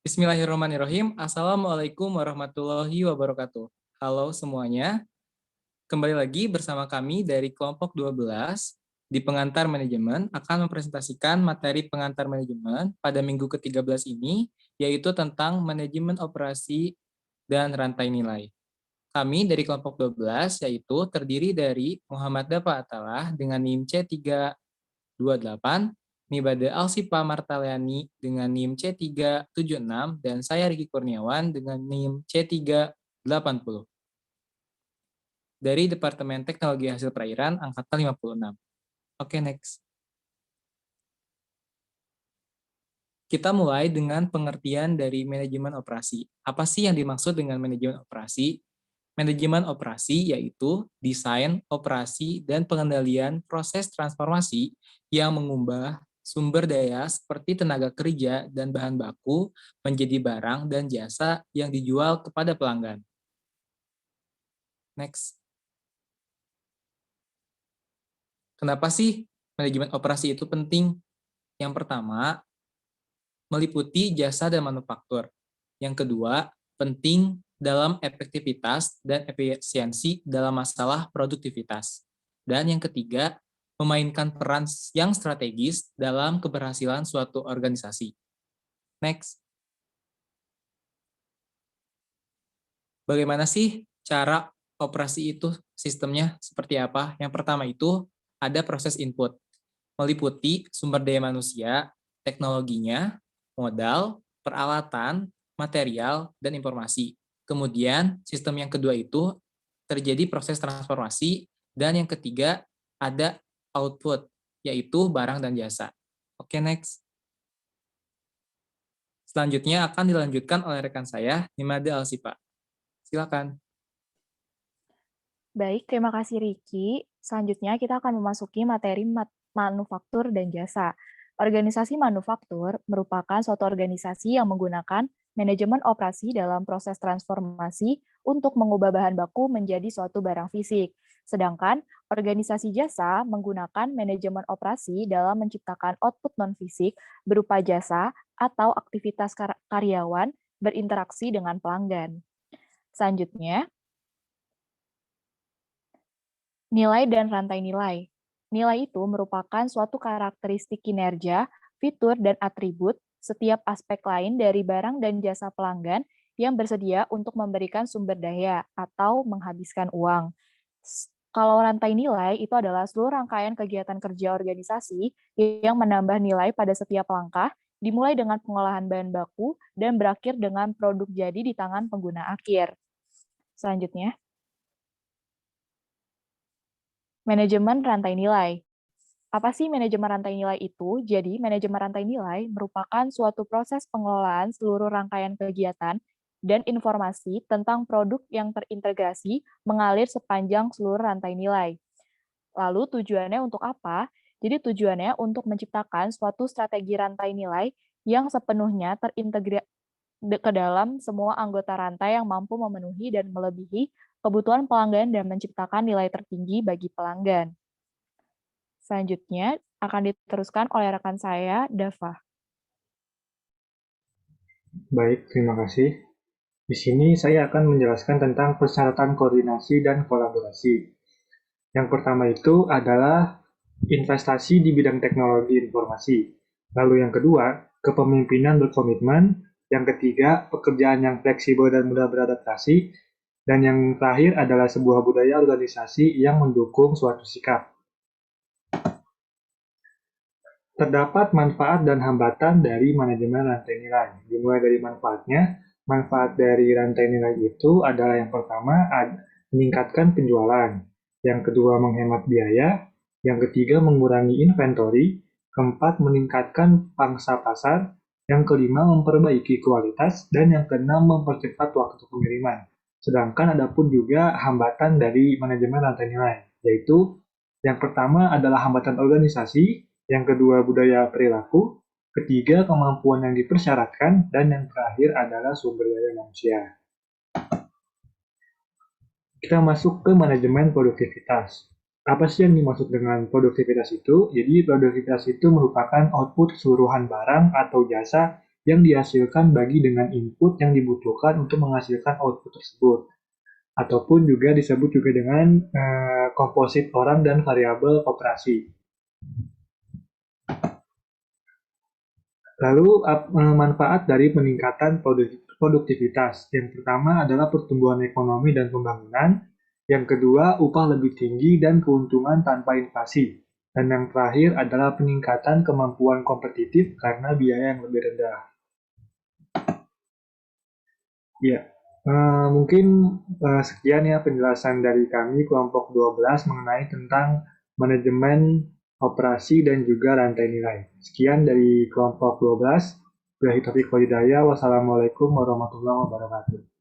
Bismillahirrahmanirrahim. Assalamualaikum warahmatullahi wabarakatuh. Halo semuanya. Kembali lagi bersama kami dari kelompok 12 di pengantar manajemen akan mempresentasikan materi pengantar manajemen pada minggu ke-13 ini, yaitu tentang manajemen operasi dan rantai nilai. Kami dari kelompok 12 yaitu terdiri dari Muhammad Dafa Atalah dengan NIM C328, Nibade Alsipa Martaliani dengan NIM C376, dan saya Riki Kurniawan dengan NIM C380. Dari Departemen Teknologi Hasil Perairan Angkatan 56. Oke, next. Kita mulai dengan pengertian dari manajemen operasi. Apa sih yang dimaksud dengan manajemen operasi? Manajemen operasi yaitu desain, operasi, dan pengendalian proses transformasi yang mengubah sumber daya seperti tenaga kerja dan bahan baku menjadi barang dan jasa yang dijual kepada pelanggan. Next. Kenapa sih manajemen operasi itu penting? Yang pertama, meliputi jasa dan manufaktur. Yang kedua, penting dalam efektivitas dan efisiensi dalam masalah produktivitas. Dan yang ketiga, memainkan peran yang strategis dalam keberhasilan suatu organisasi. Next. Bagaimana sih cara operasi itu sistemnya seperti apa? Yang pertama itu ada proses input, meliputi sumber daya manusia, teknologinya, modal, peralatan, material, dan informasi. Kemudian sistem yang kedua itu terjadi proses transformasi, dan yang ketiga ada output, yaitu barang dan jasa. Oke, next. Selanjutnya akan dilanjutkan oleh rekan saya, Nimade Alsipa. Silakan. Baik, terima kasih Riki. Selanjutnya kita akan memasuki materi manufaktur dan jasa. Organisasi manufaktur merupakan suatu organisasi yang menggunakan manajemen operasi dalam proses transformasi untuk mengubah bahan baku menjadi suatu barang fisik. Sedangkan organisasi jasa menggunakan manajemen operasi dalam menciptakan output non-fisik berupa jasa atau aktivitas karyawan berinteraksi dengan pelanggan. Selanjutnya, nilai dan rantai nilai. Nilai itu merupakan suatu karakteristik kinerja, fitur, dan atribut setiap aspek lain dari barang dan jasa pelanggan yang bersedia untuk memberikan sumber daya atau menghabiskan uang. Kalau rantai nilai itu adalah seluruh rangkaian kegiatan kerja organisasi yang menambah nilai pada setiap langkah, dimulai dengan pengolahan bahan baku dan berakhir dengan produk jadi di tangan pengguna akhir. Selanjutnya, manajemen rantai nilai. Apa sih manajemen rantai nilai itu? Jadi, manajemen rantai nilai merupakan suatu proses pengelolaan seluruh rangkaian kegiatan dan informasi tentang produk yang terintegrasi mengalir sepanjang seluruh rantai nilai. Lalu tujuannya untuk apa? Jadi tujuannya untuk menciptakan suatu strategi rantai nilai yang sepenuhnya terintegrasi ke dalam semua anggota rantai yang mampu memenuhi dan melebihi kebutuhan pelanggan dan menciptakan nilai tertinggi bagi pelanggan. Selanjutnya akan diteruskan oleh rekan saya, Dava. Baik, terima kasih. Di sini saya akan menjelaskan tentang persyaratan koordinasi dan kolaborasi. Yang pertama itu adalah investasi di bidang teknologi informasi. Lalu yang kedua, kepemimpinan berkomitmen. Yang ketiga, pekerjaan yang fleksibel dan mudah beradaptasi. Dan yang terakhir adalah sebuah budaya organisasi yang mendukung suatu sikap. Terdapat manfaat dan hambatan dari manajemen rantai nilai. Dimulai dari manfaatnya, manfaat dari rantai nilai itu adalah yang pertama, meningkatkan penjualan. Yang kedua, menghemat biaya. Yang ketiga, mengurangi inventory. Keempat, meningkatkan pangsa pasar. Yang kelima, memperbaiki kualitas. Dan yang keenam, mempercepat waktu pengiriman. Sedangkan ada pun juga hambatan dari manajemen rantai nilai, yaitu yang pertama adalah hambatan organisasi, yang kedua budaya perilaku, ketiga kemampuan yang dipersyaratkan, dan yang terakhir adalah sumber daya manusia. Kita masuk ke manajemen produktivitas. Apa sih yang dimaksud dengan produktivitas itu? Jadi produktivitas itu merupakan output keseluruhan barang atau jasa yang dihasilkan bagi dengan input yang dibutuhkan untuk menghasilkan output tersebut. Ataupun juga disebut juga dengan komposit orang dan variabel operasi. Lalu manfaat dari peningkatan produktivitas. Yang pertama adalah pertumbuhan ekonomi dan pembangunan. Yang kedua, upah lebih tinggi dan keuntungan tanpa inflasi. Dan yang terakhir adalah peningkatan kemampuan kompetitif karena biaya yang lebih rendah. Ya, mungkin sekian ya penjelasan dari kami kelompok 12 mengenai tentang manajemen operasi dan juga rantai nilai. Sekian dari kelompok 12. Wassalamualaikum warahmatullahi wabarakatuh.